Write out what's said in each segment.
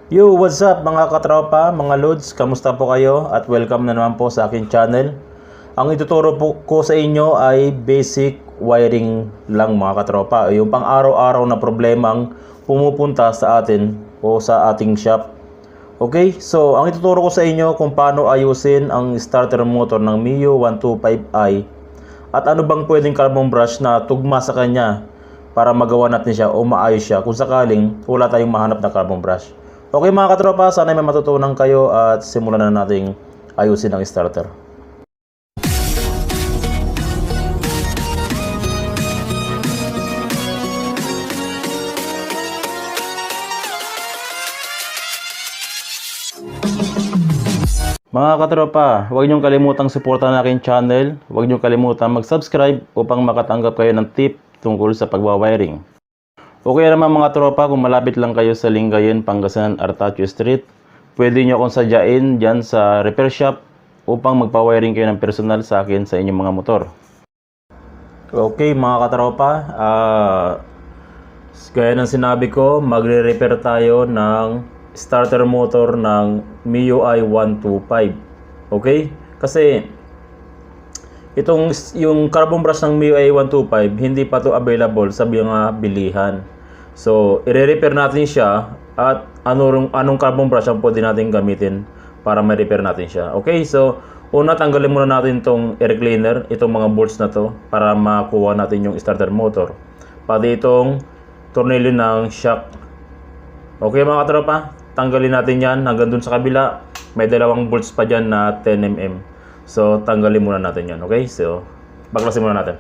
Yo, what's up mga katropa, mga lods, kamusta po kayo at welcome na naman po sa aking channel. Ang ituturo po ko sa inyo ay basic wiring lang mga katropa, yung pang araw-araw na problemang pumupunta sa atin o sa ating shop. Okay, so ang ituturo ko sa inyo kung paano ayusin ang starter motor ng Mio 125i at ano bang pwedeng carbon brush na tugma sa kanya para magawa natin siya o maayos siya kung sakaling wala tayong mahanap na carbon brush. Okay mga katropa, sana may matutunan kayo at simulan na nating ayusin ang starter. Mga katropa, huwag niyong kalimutang suportahan ang aking channel. Huwag niyong kalimutang mag-subscribe upang makatanggap kayo ng tip tungkol sa pagwawiring. Okay naman mga tropa, kung malapit lang kayo sa Lingayen, Pangasinan, Artacho Street, pwede nyo akong sadyain dyan sa repair shop upang magpa-wiring kayo ng personal sa akin sa inyong mga motor. Okay mga katropa, gaya ng sinabi ko, magre-repair tayo ng starter motor ng MIUI 125. Okay? Kasi yung carbon brush ng MIUI 125 hindi pa to available sa mga bilihan. So, i-repair natin siya at anong carbon brush ang pwede natin gamitin para ma-repair natin siya. Okay? So, una tanggalin muna natin tong air cleaner, itong mga bolts na to para makuha natin yung starter motor. Pati itong tornilyo ng shock. Okay mga katropa? Tanggalin natin yan hanggang dun sa kabila. May dalawang bolts pa dyan na 10mm. So, tanggalin muna natin yan. Okay? So, baklasin muna natin.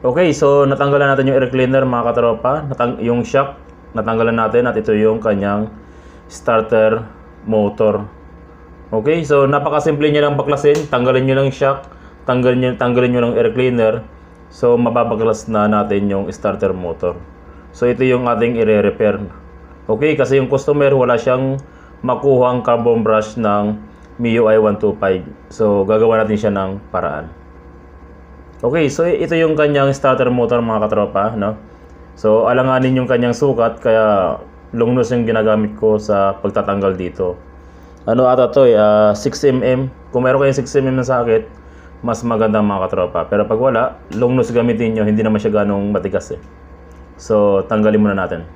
Okay, so natanggalan natin yung air cleaner mga katropa. Yung shock, natanggalan natin at ito yung kanyang starter motor. Okay, so napakasimple niya lang baklasin. Tanggalin nyo lang yung shock, tanggalin nyo lang air cleaner. So, mababaklas na natin yung starter motor. So, ito yung ating i-repair. Okay, kasi yung customer wala siyang makuha ang carbon brush ng MIUI 125. So, gagawa natin siya ng paraan. Okay, so ito yung kanyang starter motor mga katropa, no? So, alanganin yung kanyang sukat, kaya long nose yung ginagamit ko sa pagtatanggal dito. Ano ata to 6mm. Kung meron kayong 6mm na sakit, mas maganda mga katropa. Pero pag wala, long nose gamitin nyo, hindi naman siya ganong matigas eh. So, tanggalin muna natin.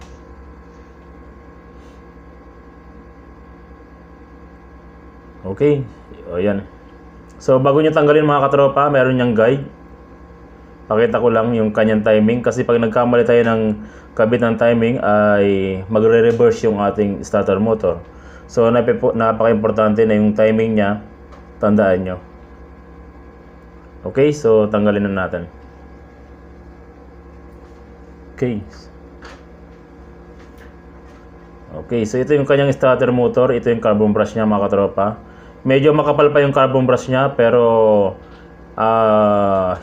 Okay, o yan. So bago nyo tanggalin mga katropa, meron niyang guide. Pakita ko lang yung kanyang timing kasi pag nagkamali tayo ng kabit ng timing ay magre-reverse yung ating starter motor. So napaka-importante na yung timing niya, tandaan nyo. Okay, so tanggalin na natin. Okay. Okay, so ito yung kanyang starter motor, ito yung carbon brush niya mga katropa. Medyo makapal pa yung carbon brush niya pero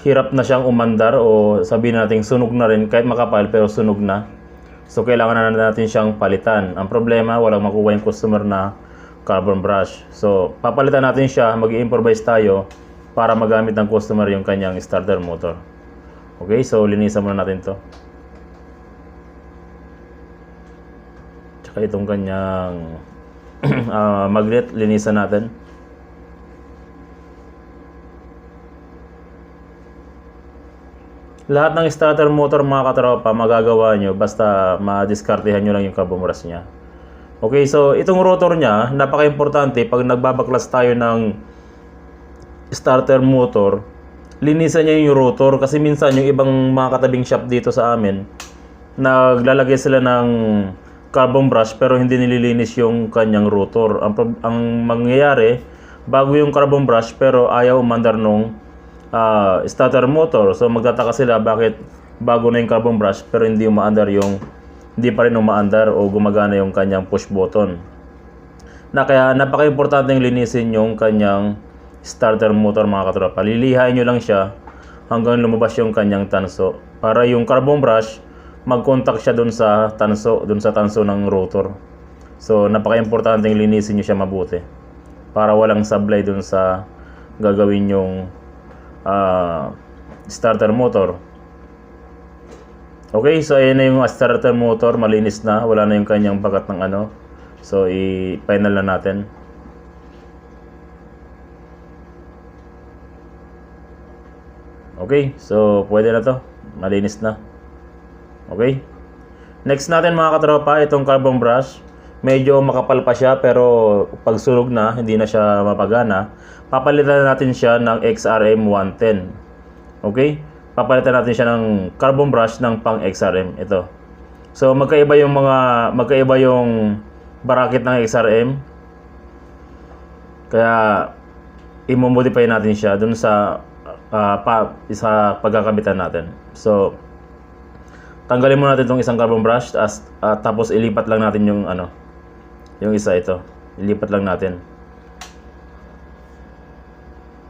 hirap na siyang umandar o sabihin natin sunog na rin kahit makapal pero sunog na. So kailangan na natin siyang palitan. Ang problema, walang makuha yung customer na carbon brush. So papalitan natin siya, mag-i-improvise tayo para magamit ng customer yung kanyang starter motor. Okay, so linisan muna natin to. Tsaka itong kanyang magnet, linisan natin. Lahat ng starter motor mga katropa magagawa nyo basta ma-diskartehan nyo lang yung carbon brush nya. Okay, so itong rotor nya, napaka-importante pag nagbabaklas tayo ng starter motor, linisan nyo yung rotor kasi minsan yung ibang mga katabing shop dito sa amin, naglalagay sila ng carbon brush pero hindi nililinis yung kanyang rotor. Ang mangyayari, bago yung carbon brush pero ayaw umandar nung starter motor. So magtataka sila bakit bago na yung carbon brush pero hindi pa rin umaandar o gumagana yung kanyang push button. Kaya napaka-importante linisin yung kanyang starter motor mga katropa. Lilihain nyo lang siya hanggang lumabas yung kanyang tanso para yung carbon brush mag-contact siya dun sa tanso ng rotor. So napaka-importante linisin nyo siya mabuti para walang sablay dun sa gagawin yung starter motor. Okay, so ayan na yung starter motor, malinis na, wala na yung kanyang bagat ng ano. So i-final na natin. Okay, so pwede na to, malinis na. Okay. Next natin mga katropa, itong carbon brush. Medyo makapal pa siya pero pag sunog na, hindi na siya mapagana. Papalitan natin siya ng XRM 110. Okay? Papalitan natin siya ng carbon brush ng pang XRM. Ito. So magkaiba yung bracket ng XRM. Kaya i-modify natin siya dun sa pagkakabitan natin. So tanggalin muna natin itong isang carbon brush tapos ilipat lang natin yung yung isa ito. Ilipat lang natin.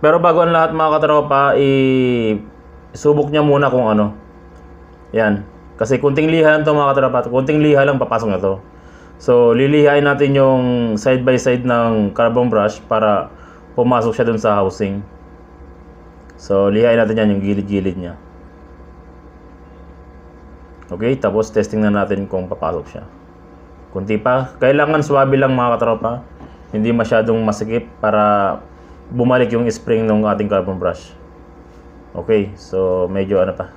Pero bago ang lahat mga katropa, subok niya muna kung ano. Yan. Kasi kunting liha lang ito mga katropa. Kunting liha lang papasok na to. So lilihain natin yung side by side ng carbon brush para pumasok siya dun sa housing. So lihain natin yan yung gilid-gilid niya. Okay, tapos testing na natin kung papasok siya. Kunti pa. Kailangan swabe lang mga katropa. Hindi masyadong masikip para bumalik yung spring ng ating carbon brush. Okay, so medyo ano pa.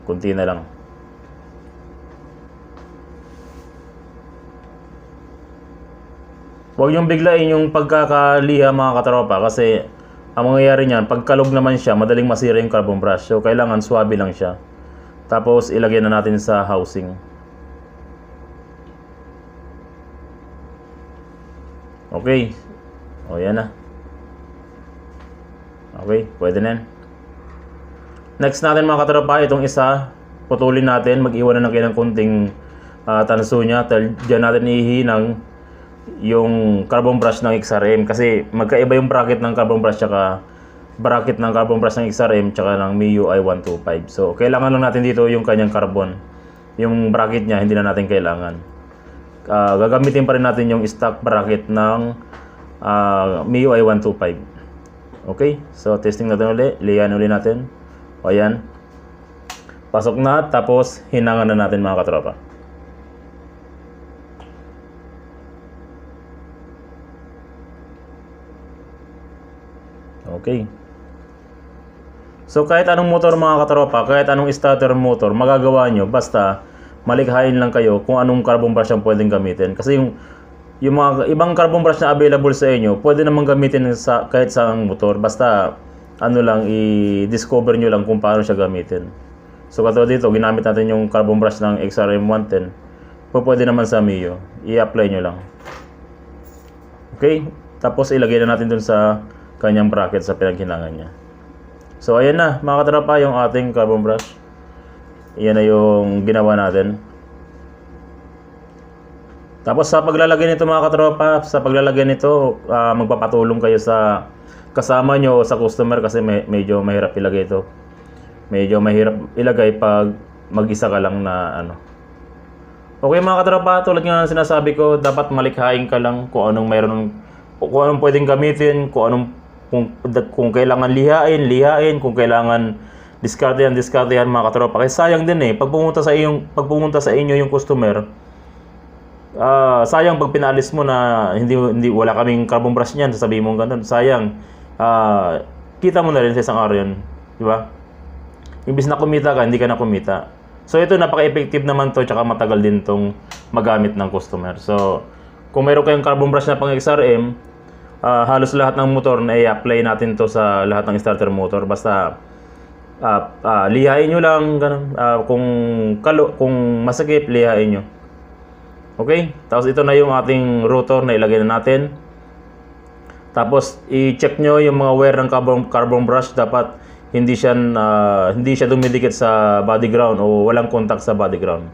Kunti na lang. Huwag yung biglain yung pagkakaliha mga katropa kasi ang mangyayari niyan, pagkalog naman siya, madaling masira yung carbon brush. So kailangan swabe lang siya. Tapos ilagay na natin sa housing. Okay. O yan na. Okay, pwede na yan. Next natin mga katropa, itong isa, putulin natin, mag-iwan na ng kunting tanso niya. Diyan natin ihinang yung carbon brush ng XRM kasi magkaiba yung bracket ng carbon brush tsaka bracket ng carbon brush ng XRM tsaka ng MIUI 125. So kailangan lang natin dito yung kanyang carbon. Yung bracket niya hindi na natin kailangan. Gagamitin pa rin natin yung stock bracket ng MIUI 125. Okay, so testing natin ulit. Liyan ulit natin. O yan. Pasok na, tapos hinangan na natin mga katropa. Okay. So kahit anong motor mga katropa, kahit anong starter motor, magagawa nyo basta malikhain lang kayo kung anong carbon brush ang pwedeng gamitin. Kasi yung mga ibang carbon brush na available sa inyo, pwede namang gamitin kahit sa motor. Basta ano lang, i-discover nyo lang kung paano siya gamitin. So katulad dito, ginamit natin yung carbon brush ng XRM 110. Pwede naman sa Mio. I-apply nyo lang. Okay? Tapos ilagay na natin dun sa kanyang bracket sa pinaghinangan niya. So ayan na mga katropa yung ating carbon brush. Yan na yung ginawa natin. Tapos sa paglalagay nito mga katropa, magpapatulong kayo sa kasama nyo o sa customer kasi medyo mahirap ilagay ito. Medyo mahirap ilagay pag mag-isa ka lang na ano. Okay mga katropa, tulad nga ng sinasabi ko, dapat malikhain ka lang kung anong pwedeng gamitin, kung kailangan lihain, kung kailangan diskartehan mga katropa. Kasi sayang din pag pumunta sa inyo yung customer, sayang pag pinalis mo na hindi wala kaming carbon brush niyan, sasabihin mo ganun. Sayang. Kita mo na rin sa isang araw yun, di ba? Imbis na kumita ka, hindi ka na kumita. So ito napaka-effective naman to, tsaka matagal din tong magamit ng customer. So kung mayroon kayong carbon brush na pang XRM, halos lahat ng motor na i-apply natin to sa lahat ng starter motor. Basta lihain nyo lang ganun. Kung masakit, lihain nyo. Okay? Tapos ito na yung ating rotor na ilagay na natin. Tapos i-check nyo yung mga wear ng carbon brush. Dapat hindi siya dumidikit sa body ground o walang contact sa body ground.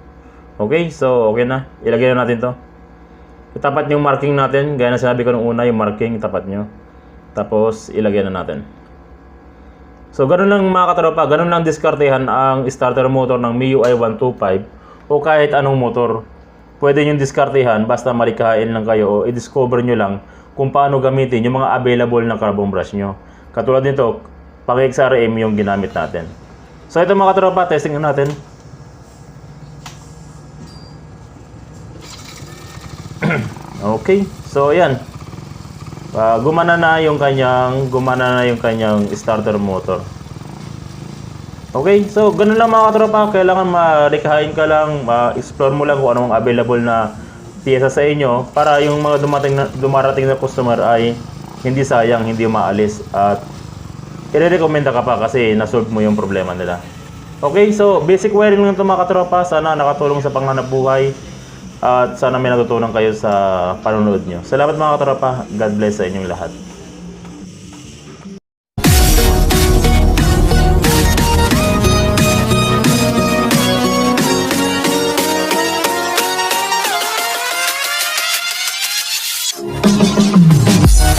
Okay? So okay na. Ilagay na natin to. Itapat yung marking natin. Gaya na sinabi ko nung una, yung marking itapat nyo. Tapos ilagay na natin. So ganun lang mga katropa, ganun lang diskartehan ang starter motor ng MIUI 125 o kahit anong motor. Pwede nyo diskartehan basta malikhain lang kayo o i-discover nyo lang kung paano gamitin yung mga available na carbon brush nyo. Katulad nito, pang XRM yung ginamit natin. So ito mga katropa, testing na natin. Okay, so ayan. Gumana na yung kanyang starter motor. Okay, so ganun lang mga katropa. Kailangan marikahain ka lang, ma-explore mo lang kung anong available na piyesa sa inyo para yung mga dumarating na customer ay hindi sayang, hindi maalis at i-recommenda ka pa kasi na-solve mo yung problema nila. Okay, so basic wiring lang ito mga katropa. Sana nakatulong sa panghanap buhay at sana may natutunan kayo sa panonood nyo. Salamat mga katropa. God bless sa inyong lahat.